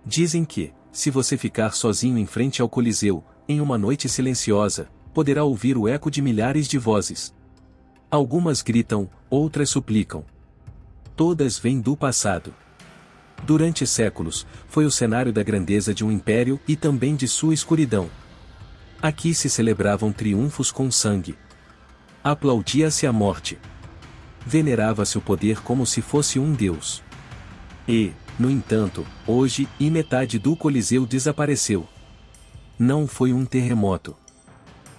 Dizem que, se você ficar sozinho em frente ao Coliseu, em uma noite silenciosa, poderá ouvir o eco de milhares de vozes. Algumas gritam, outras suplicam. Todas vêm do passado. Durante séculos, foi o cenário da grandeza de um império e também de sua escuridão. Aqui se celebravam triunfos com sangue. Aplaudia-se a morte. Venerava-se o poder como se fosse um deus. E, no entanto, hoje, metade do Coliseu desapareceu. Não foi um terremoto.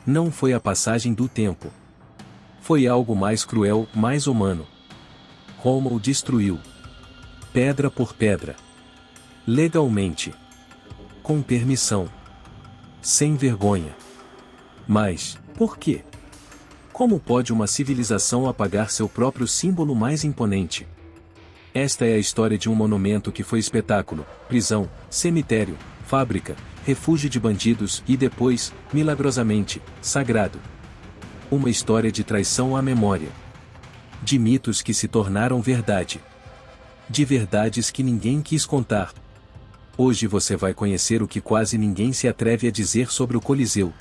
Não foi a passagem do tempo. Foi algo mais cruel, mais humano. Roma o destruiu. Pedra por pedra. Legalmente. Com permissão. Sem vergonha. Mas, por quê? Como pode uma civilização apagar seu próprio símbolo mais imponente? Esta é a história de um monumento que foi espetáculo, prisão, cemitério, fábrica, refúgio de bandidos e depois, milagrosamente, sagrado. Uma história de traição à memória. De mitos que se tornaram verdade. De verdades que ninguém quis contar. Hoje você vai conhecer o que quase ninguém se atreve a dizer sobre o Coliseu.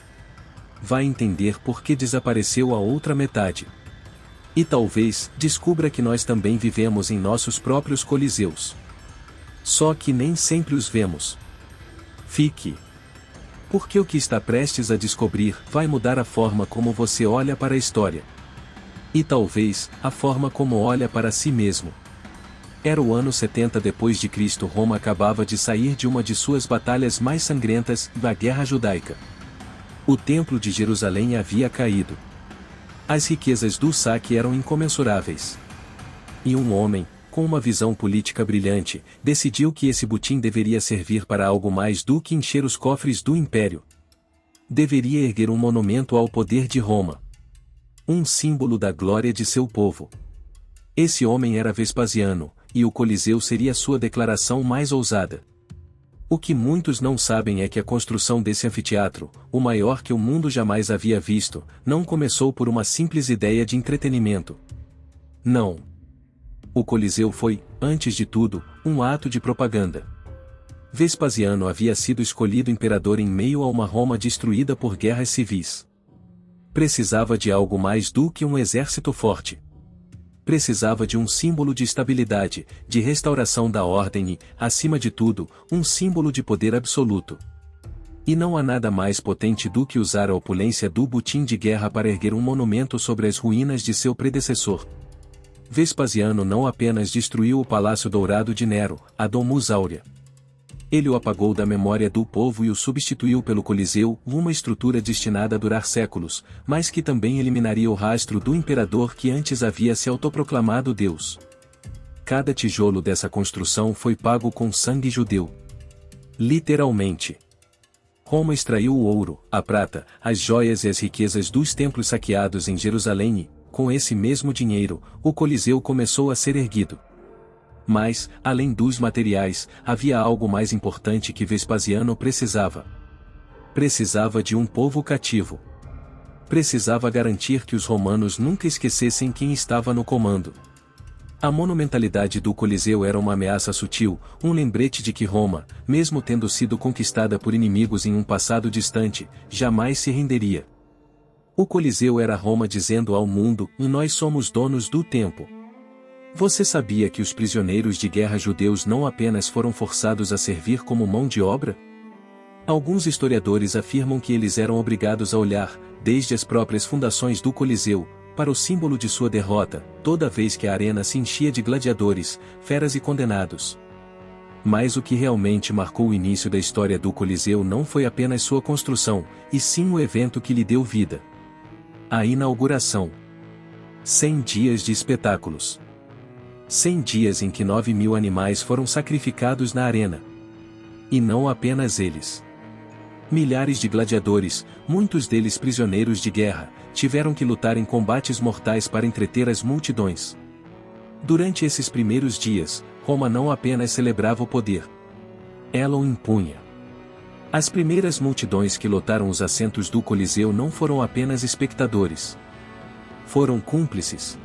Vai entender por que desapareceu a outra metade. E talvez, descubra que nós também vivemos em nossos próprios coliseus. Só que nem sempre os vemos. Fique. Porque o que está prestes a descobrir vai mudar a forma como você olha para a história. E talvez, a forma como olha para si mesmo. Era o ano 70 depois de Cristo. Roma acabava de sair de uma de suas batalhas mais sangrentas, da Guerra Judaica. O Templo de Jerusalém havia caído. As riquezas do saque eram incomensuráveis. E um homem, com uma visão política brilhante, decidiu que esse butim deveria servir para algo mais do que encher os cofres do império. Deveria erguer um monumento ao poder de Roma. Um símbolo da glória de seu povo. Esse homem era Vespasiano, e o Coliseu seria sua declaração mais ousada. O que muitos não sabem é que a construção desse anfiteatro, o maior que o mundo jamais havia visto, não começou por uma simples ideia de entretenimento. Não. O Coliseu foi, antes de tudo, um ato de propaganda. Vespasiano havia sido escolhido imperador em meio a uma Roma destruída por guerras civis. Precisava de algo mais do que um exército forte. Precisava de um símbolo de estabilidade, de restauração da ordem e, acima de tudo, um símbolo de poder absoluto. E não há nada mais potente do que usar a opulência do butim de guerra para erguer um monumento sobre as ruínas de seu predecessor. Vespasiano não apenas destruiu o Palácio Dourado de Nero, a Domus Áurea. Ele o apagou da memória do povo e o substituiu pelo Coliseu, uma estrutura destinada a durar séculos, mas que também eliminaria o rastro do imperador que antes havia se autoproclamado Deus. Cada tijolo dessa construção foi pago com sangue judeu. Literalmente. Roma extraiu o ouro, a prata, as joias e as riquezas dos templos saqueados em Jerusalém e, com esse mesmo dinheiro, o Coliseu começou a ser erguido. Mas, além dos materiais, havia algo mais importante que Vespasiano precisava. Precisava de um povo cativo. Precisava garantir que os romanos nunca esquecessem quem estava no comando. A monumentalidade do Coliseu era uma ameaça sutil, um lembrete de que Roma, mesmo tendo sido conquistada por inimigos em um passado distante, jamais se renderia. O Coliseu era Roma dizendo ao mundo: nós somos donos do tempo. Você sabia que os prisioneiros de guerra judeus não apenas foram forçados a servir como mão de obra? Alguns historiadores afirmam que eles eram obrigados a olhar, desde as próprias fundações do Coliseu, para o símbolo de sua derrota, toda vez que a arena se enchia de gladiadores, feras e condenados. Mas o que realmente marcou o início da história do Coliseu não foi apenas sua construção, e sim o evento que lhe deu vida. A inauguração. 100 dias de espetáculos. 100 dias em que 9.000 animais foram sacrificados na arena. E não apenas eles. Milhares de gladiadores, muitos deles prisioneiros de guerra, tiveram que lutar em combates mortais para entreter as multidões. Durante esses primeiros dias, Roma não apenas celebrava o poder. Ela o impunha. As primeiras multidões que lotaram os assentos do Coliseu não foram apenas espectadores. Foram cúmplices.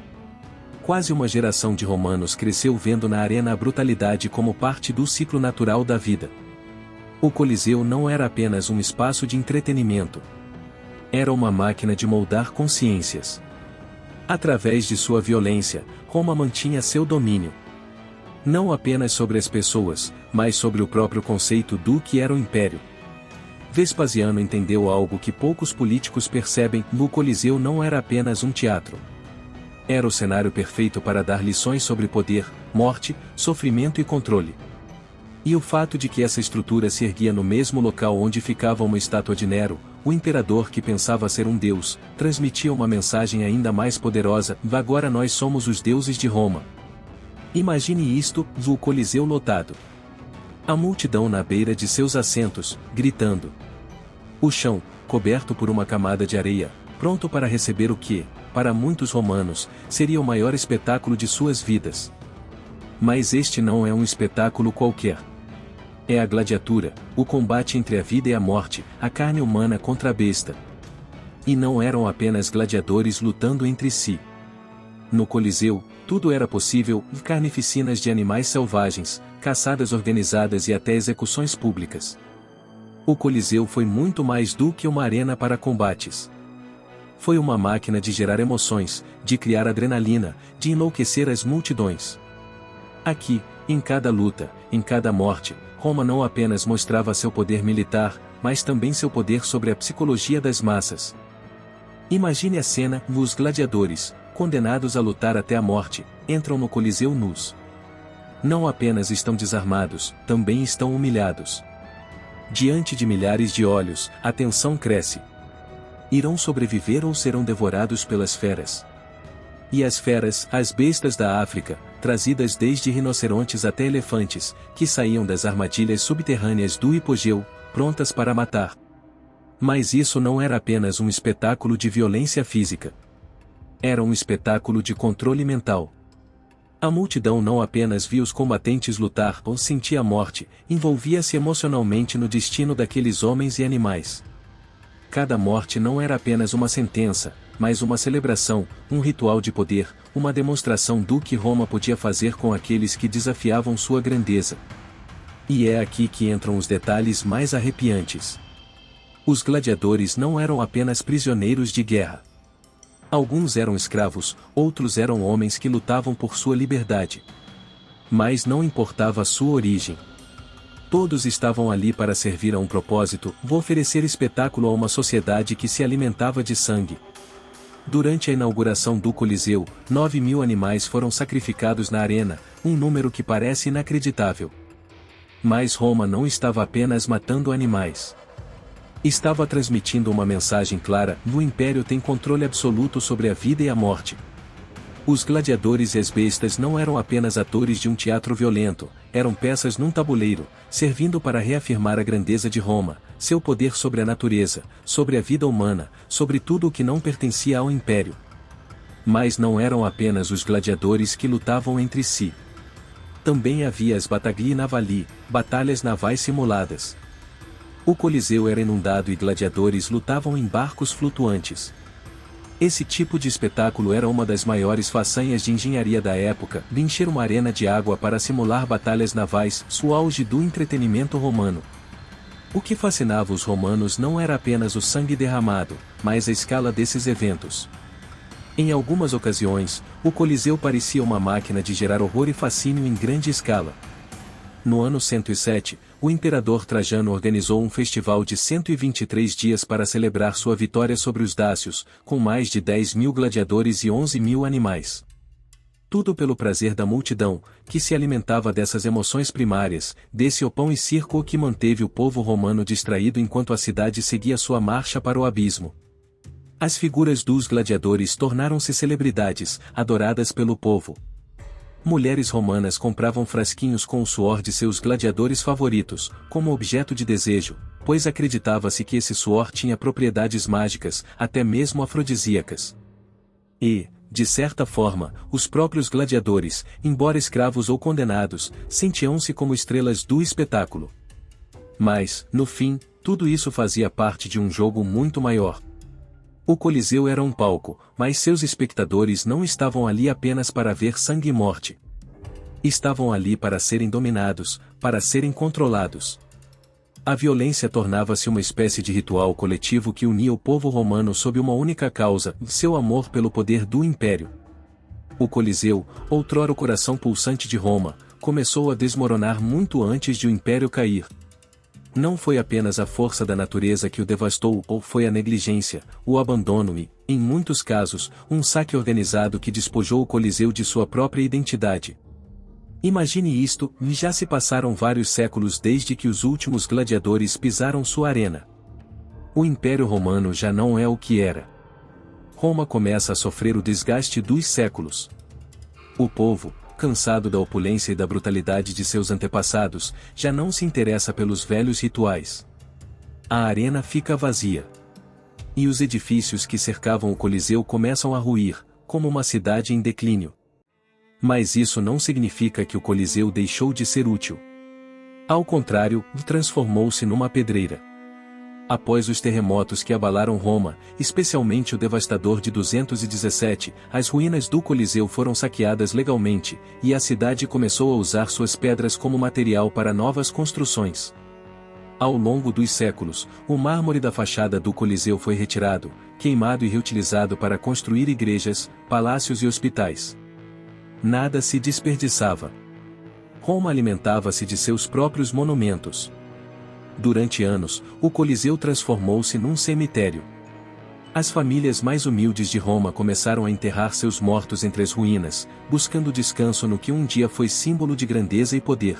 Quase uma geração de romanos cresceu vendo na arena a brutalidade como parte do ciclo natural da vida. O Coliseu não era apenas um espaço de entretenimento. Era uma máquina de moldar consciências. Através de sua violência, Roma mantinha seu domínio. Não apenas sobre as pessoas, mas sobre o próprio conceito do que era o império. Vespasiano entendeu algo que poucos políticos percebem: o Coliseu não era apenas um teatro. Era o cenário perfeito para dar lições sobre poder, morte, sofrimento e controle. E o fato de que essa estrutura se erguia no mesmo local onde ficava uma estátua de Nero, o imperador que pensava ser um deus, transmitia uma mensagem ainda mais poderosa: agora nós somos os deuses de Roma. Imagine isto, o Coliseu lotado. A multidão na beira de seus assentos, gritando. O chão, coberto por uma camada de areia, pronto para receber o que, para muitos romanos, seria o maior espetáculo de suas vidas. Mas este não é um espetáculo qualquer. É a gladiatura, o combate entre a vida e a morte, a carne humana contra a besta. E não eram apenas gladiadores lutando entre si. No Coliseu, tudo era possível: carnificinas de animais selvagens, caçadas organizadas e até execuções públicas. O Coliseu foi muito mais do que uma arena para combates. Foi uma máquina de gerar emoções, de criar adrenalina, de enlouquecer as multidões. Aqui, em cada luta, em cada morte, Roma não apenas mostrava seu poder militar, mas também seu poder sobre a psicologia das massas. Imagine a cena: os gladiadores, condenados a lutar até a morte, entram no Coliseu nus. Não apenas estão desarmados, também estão humilhados. Diante de milhares de olhos, a tensão cresce. Irão sobreviver ou serão devorados pelas feras? E as feras, as bestas da África, trazidas desde rinocerontes até elefantes, que saíam das armadilhas subterrâneas do hipogeu, prontas para matar. Mas isso não era apenas um espetáculo de violência física. Era um espetáculo de controle mental. A multidão não apenas via os combatentes lutar ou sentia a morte, envolvia-se emocionalmente no destino daqueles homens e animais. Cada morte não era apenas uma sentença, mas uma celebração, um ritual de poder, uma demonstração do que Roma podia fazer com aqueles que desafiavam sua grandeza. E é aqui que entram os detalhes mais arrepiantes. Os gladiadores não eram apenas prisioneiros de guerra. Alguns eram escravos, outros eram homens que lutavam por sua liberdade. Mas não importava a sua origem. Todos estavam ali para servir a um propósito: oferecer espetáculo a uma sociedade que se alimentava de sangue. Durante a inauguração do Coliseu, 9.000 animais foram sacrificados na arena, um número que parece inacreditável. Mas Roma não estava apenas matando animais. Estava transmitindo uma mensagem clara: o império tem controle absoluto sobre a vida e a morte. Os gladiadores e as bestas não eram apenas atores de um teatro violento, eram peças num tabuleiro, servindo para reafirmar a grandeza de Roma, seu poder sobre a natureza, sobre a vida humana, sobre tudo o que não pertencia ao império. Mas não eram apenas os gladiadores que lutavam entre si. Também havia as battaglie navali, batalhas navais simuladas. O Coliseu era inundado e gladiadores lutavam em barcos flutuantes. Esse tipo de espetáculo era uma das maiores façanhas de engenharia da época: encher uma arena de água para simular batalhas navais, o auge do entretenimento romano. O que fascinava os romanos não era apenas o sangue derramado, mas a escala desses eventos. Em algumas ocasiões, o Coliseu parecia uma máquina de gerar horror e fascínio em grande escala. No ano 107, o imperador Trajano organizou um festival de 123 dias para celebrar sua vitória sobre os dácios, com mais de 10.000 gladiadores e 11.000 animais. Tudo pelo prazer da multidão, que se alimentava dessas emoções primárias, desse pão e circo que manteve o povo romano distraído enquanto a cidade seguia sua marcha para o abismo. As figuras dos gladiadores tornaram-se celebridades, adoradas pelo povo. Mulheres romanas compravam frasquinhos com o suor de seus gladiadores favoritos, como objeto de desejo, pois acreditava-se que esse suor tinha propriedades mágicas, até mesmo afrodisíacas. E, de certa forma, os próprios gladiadores, embora escravos ou condenados, sentiam-se como estrelas do espetáculo. Mas, no fim, tudo isso fazia parte de um jogo muito maior. O Coliseu era um palco, mas seus espectadores não estavam ali apenas para ver sangue e morte. Estavam ali para serem dominados, para serem controlados. A violência tornava-se uma espécie de ritual coletivo que unia o povo romano sob uma única causa, seu amor pelo poder do império. O Coliseu, outrora o coração pulsante de Roma, começou a desmoronar muito antes de o império cair. Não foi apenas a força da natureza que o devastou ou foi a negligência, o abandono e, em muitos casos, um saque organizado que despojou o Coliseu de sua própria identidade. Imagine isto, já se passaram vários séculos desde que os últimos gladiadores pisaram sua arena. O Império Romano já não é o que era. Roma começa a sofrer o desgaste dos séculos. O povo, cansado da opulência e da brutalidade de seus antepassados, já não se interessa pelos velhos rituais. A arena fica vazia. E os edifícios que cercavam o Coliseu começam a ruir, como uma cidade em declínio. Mas isso não significa que o Coliseu deixou de ser útil. Ao contrário, transformou-se numa pedreira. Após os terremotos que abalaram Roma, especialmente o devastador de 217, as ruínas do Coliseu foram saqueadas legalmente, e a cidade começou a usar suas pedras como material para novas construções. Ao longo dos séculos, o mármore da fachada do Coliseu foi retirado, queimado e reutilizado para construir igrejas, palácios e hospitais. Nada se desperdiçava. Roma alimentava-se de seus próprios monumentos. Durante anos, o Coliseu transformou-se num cemitério. As famílias mais humildes de Roma começaram a enterrar seus mortos entre as ruínas, buscando descanso no que um dia foi símbolo de grandeza e poder.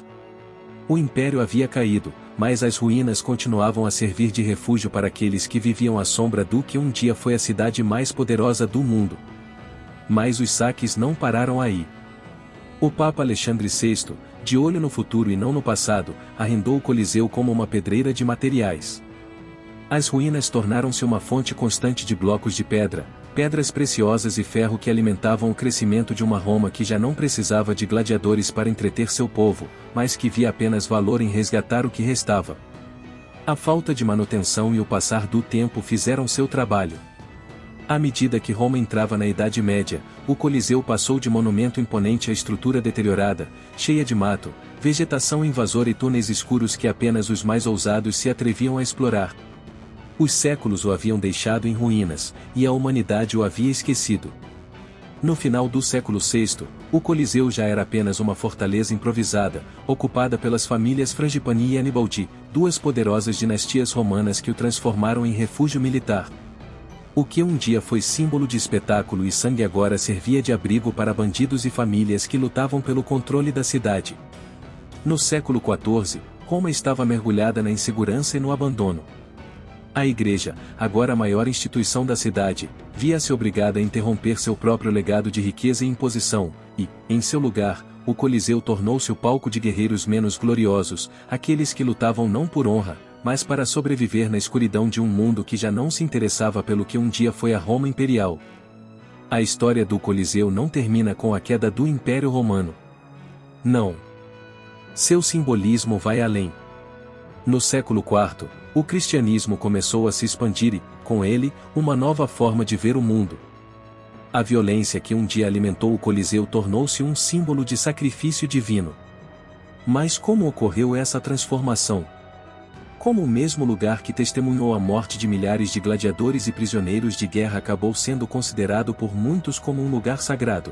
O império havia caído, mas as ruínas continuavam a servir de refúgio para aqueles que viviam à sombra do que um dia foi a cidade mais poderosa do mundo. Mas os saques não pararam aí. O Papa Alexandre VI, de olho no futuro e não no passado, arrendou o Coliseu como uma pedreira de materiais. As ruínas tornaram-se uma fonte constante de blocos de pedra, pedras preciosas e ferro que alimentavam o crescimento de uma Roma que já não precisava de gladiadores para entreter seu povo, mas que via apenas valor em resgatar o que restava. A falta de manutenção e o passar do tempo fizeram seu trabalho. À medida que Roma entrava na Idade Média, o Coliseu passou de monumento imponente a estrutura deteriorada, cheia de mato, vegetação invasora e túneis escuros que apenas os mais ousados se atreviam a explorar. Os séculos o haviam deixado em ruínas, e a humanidade o havia esquecido. No final do século VI, o Coliseu já era apenas uma fortaleza improvisada, ocupada pelas famílias Frangipani e Anibaldi, duas poderosas dinastias romanas que o transformaram em refúgio militar. O que um dia foi símbolo de espetáculo e sangue agora servia de abrigo para bandidos e famílias que lutavam pelo controle da cidade. No século XIV, Roma estava mergulhada na insegurança e no abandono. A Igreja, agora a maior instituição da cidade, via-se obrigada a interromper seu próprio legado de riqueza e imposição, e, em seu lugar, o Coliseu tornou-se o palco de guerreiros menos gloriosos, aqueles que lutavam não por honra, mas para sobreviver na escuridão de um mundo que já não se interessava pelo que um dia foi a Roma imperial. A história do Coliseu não termina com a queda do Império Romano. Não. Seu simbolismo vai além. No século IV, o cristianismo começou a se expandir e, com ele, uma nova forma de ver o mundo. A violência que um dia alimentou o Coliseu tornou-se um símbolo de sacrifício divino. Mas como ocorreu essa transformação? Como o mesmo lugar que testemunhou a morte de milhares de gladiadores e prisioneiros de guerra acabou sendo considerado por muitos como um lugar sagrado?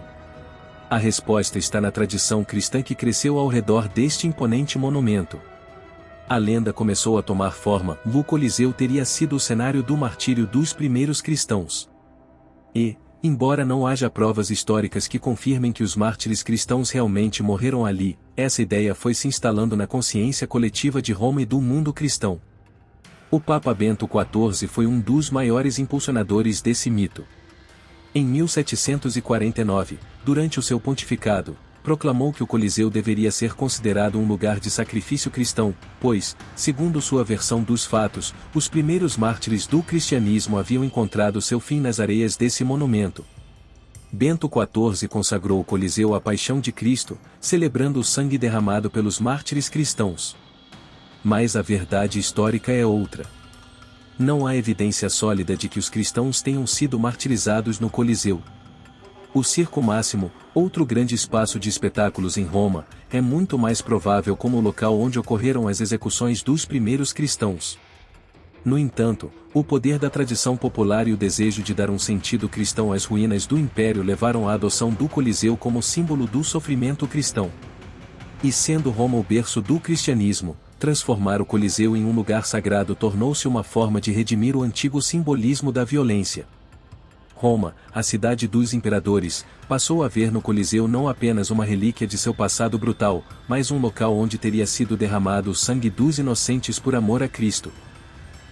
A resposta está na tradição cristã que cresceu ao redor deste imponente monumento. A lenda começou a tomar forma, o Coliseu teria sido o cenário do martírio dos primeiros cristãos. E, embora não haja provas históricas que confirmem que os mártires cristãos realmente morreram ali, essa ideia foi se instalando na consciência coletiva de Roma e do mundo cristão. O Papa Bento XIV foi um dos maiores impulsionadores desse mito. Em 1749, durante o seu pontificado, proclamou que o Coliseu deveria ser considerado um lugar de sacrifício cristão, pois, segundo sua versão dos fatos, os primeiros mártires do cristianismo haviam encontrado seu fim nas areias desse monumento. Bento XIV consagrou o Coliseu à paixão de Cristo, celebrando o sangue derramado pelos mártires cristãos. Mas a verdade histórica é outra. Não há evidência sólida de que os cristãos tenham sido martirizados no Coliseu. O Circo Máximo, outro grande espaço de espetáculos em Roma, é muito mais provável como o local onde ocorreram as execuções dos primeiros cristãos. No entanto, o poder da tradição popular e o desejo de dar um sentido cristão às ruínas do Império levaram à adoção do Coliseu como símbolo do sofrimento cristão. E sendo Roma o berço do cristianismo, transformar o Coliseu em um lugar sagrado tornou-se uma forma de redimir o antigo simbolismo da violência. Roma, a cidade dos imperadores, passou a ver no Coliseu não apenas uma relíquia de seu passado brutal, mas um local onde teria sido derramado o sangue dos inocentes por amor a Cristo.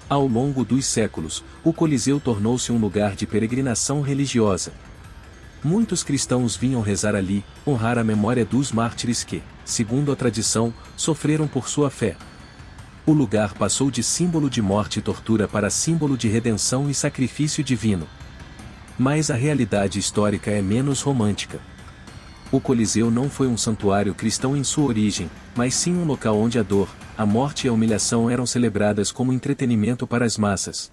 Ao longo dos séculos, o Coliseu tornou-se um lugar de peregrinação religiosa. Muitos cristãos vinham rezar ali, honrar a memória dos mártires que, segundo a tradição, sofreram por sua fé. O lugar passou de símbolo de morte e tortura para símbolo de redenção e sacrifício divino. Mas a realidade histórica é menos romântica. O Coliseu não foi um santuário cristão em sua origem, mas sim um local onde a dor, a morte e a humilhação eram celebradas como entretenimento para as massas.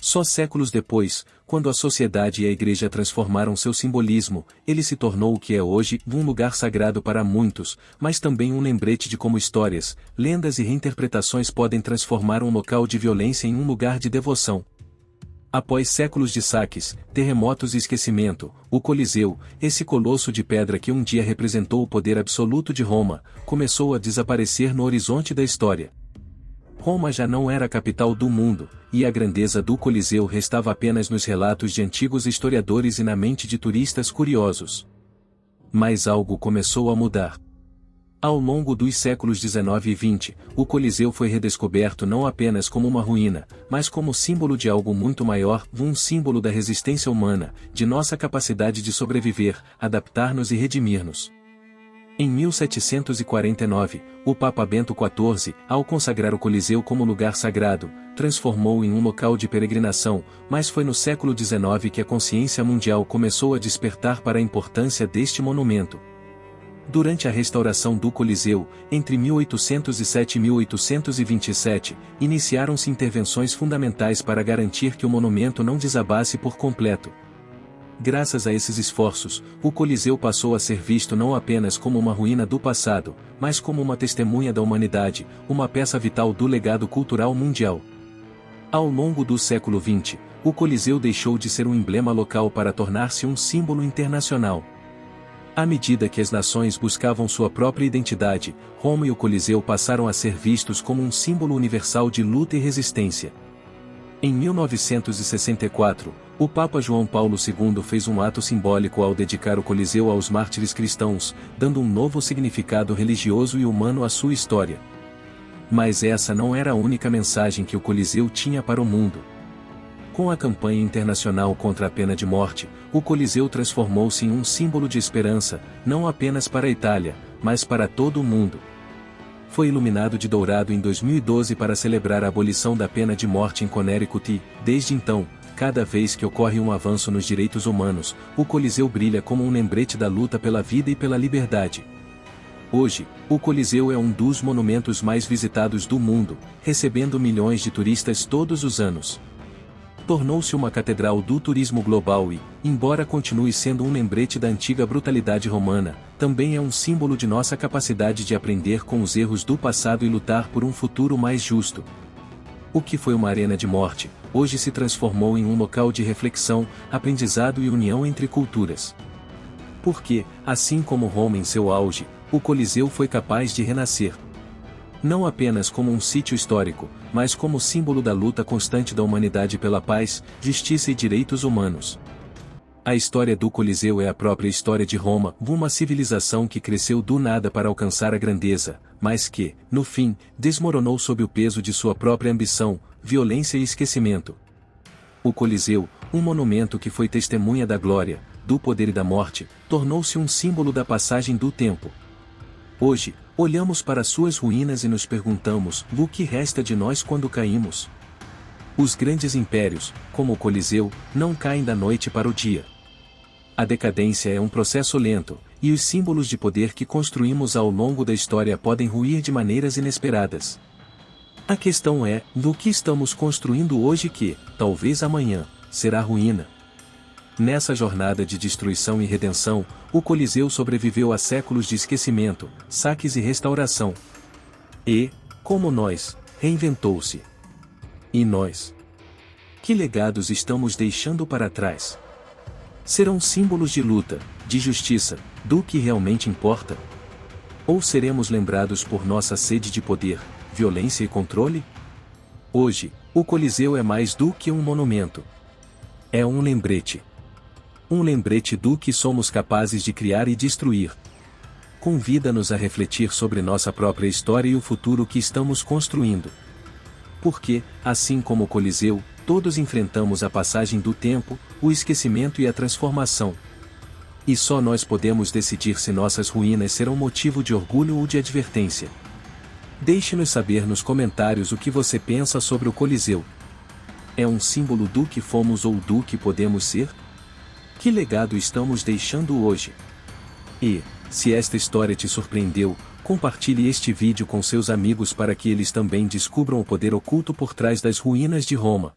Só séculos depois, quando a sociedade e a igreja transformaram seu simbolismo, ele se tornou o que é hoje, um lugar sagrado para muitos, mas também um lembrete de como histórias, lendas e reinterpretações podem transformar um local de violência em um lugar de devoção. Após séculos de saques, terremotos e esquecimento, o Coliseu, esse colosso de pedra que um dia representou o poder absoluto de Roma, começou a desaparecer no horizonte da história. Roma já não era a capital do mundo, e a grandeza do Coliseu restava apenas nos relatos de antigos historiadores e na mente de turistas curiosos. Mas algo começou a mudar. Ao longo dos séculos XIX e XX, o Coliseu foi redescoberto não apenas como uma ruína, mas como símbolo de algo muito maior, um símbolo da resistência humana, de nossa capacidade de sobreviver, adaptar-nos e redimir-nos. Em 1749, o Papa Bento XIV, ao consagrar o Coliseu como lugar sagrado, transformou-o em um local de peregrinação, mas foi no século XIX que a consciência mundial começou a despertar para a importância deste monumento. Durante a restauração do Coliseu, entre 1807 e 1827, iniciaram-se intervenções fundamentais para garantir que o monumento não desabasse por completo. Graças a esses esforços, o Coliseu passou a ser visto não apenas como uma ruína do passado, mas como uma testemunha da humanidade, uma peça vital do legado cultural mundial. Ao longo do século XX, o Coliseu deixou de ser um emblema local para tornar-se um símbolo internacional. À medida que as nações buscavam sua própria identidade, Roma e o Coliseu passaram a ser vistos como um símbolo universal de luta e resistência. Em 1964, o Papa João Paulo II fez um ato simbólico ao dedicar o Coliseu aos mártires cristãos, dando um novo significado religioso e humano à sua história. Mas essa não era a única mensagem que o Coliseu tinha para o mundo. Com a campanha internacional contra a pena de morte, o Coliseu transformou-se em um símbolo de esperança, não apenas para a Itália, mas para todo o mundo. Foi iluminado de dourado em 2012 para celebrar a abolição da pena de morte em Connecticut e, desde então, cada vez que ocorre um avanço nos direitos humanos, o Coliseu brilha como um lembrete da luta pela vida e pela liberdade. Hoje, o Coliseu é um dos monumentos mais visitados do mundo, recebendo milhões de turistas todos os anos. Tornou-se uma catedral do turismo global e, embora continue sendo um lembrete da antiga brutalidade romana, também é um símbolo de nossa capacidade de aprender com os erros do passado e lutar por um futuro mais justo. O que foi uma arena de morte, hoje se transformou em um local de reflexão, aprendizado e união entre culturas. Porque, assim como Roma em seu auge, o Coliseu foi capaz de renascer. Não apenas como um sítio histórico, mas como símbolo da luta constante da humanidade pela paz, justiça e direitos humanos. A história do Coliseu é a própria história de Roma, uma civilização que cresceu do nada para alcançar a grandeza, mas que, no fim, desmoronou sob o peso de sua própria ambição, violência e esquecimento. O Coliseu, um monumento que foi testemunha da glória, do poder e da morte, tornou-se um símbolo da passagem do tempo. Hoje, olhamos para suas ruínas e nos perguntamos: o que resta de nós quando caímos? Os grandes impérios, como o Coliseu, não caem da noite para o dia. A decadência é um processo lento, e os símbolos de poder que construímos ao longo da história podem ruir de maneiras inesperadas. A questão é, do que estamos construindo hoje que, talvez amanhã, será ruína? Nessa jornada de destruição e redenção, o Coliseu sobreviveu a séculos de esquecimento, saques e restauração. E, como nós, reinventou-se. E nós? Que legados estamos deixando para trás? Serão símbolos de luta, de justiça, do que realmente importa? Ou seremos lembrados por nossa sede de poder, violência e controle? Hoje, o Coliseu é mais do que um monumento. É um lembrete. Um lembrete do que somos capazes de criar e destruir. Convida-nos a refletir sobre nossa própria história e o futuro que estamos construindo. Porque, assim como o Coliseu, todos enfrentamos a passagem do tempo, o esquecimento e a transformação. E só nós podemos decidir se nossas ruínas serão motivo de orgulho ou de advertência. Deixe-nos saber nos comentários o que você pensa sobre o Coliseu. É um símbolo do que fomos ou do que podemos ser? Que legado estamos deixando hoje? E, se esta história te surpreendeu, compartilhe este vídeo com seus amigos para que eles também descubram o poder oculto por trás das ruínas de Roma.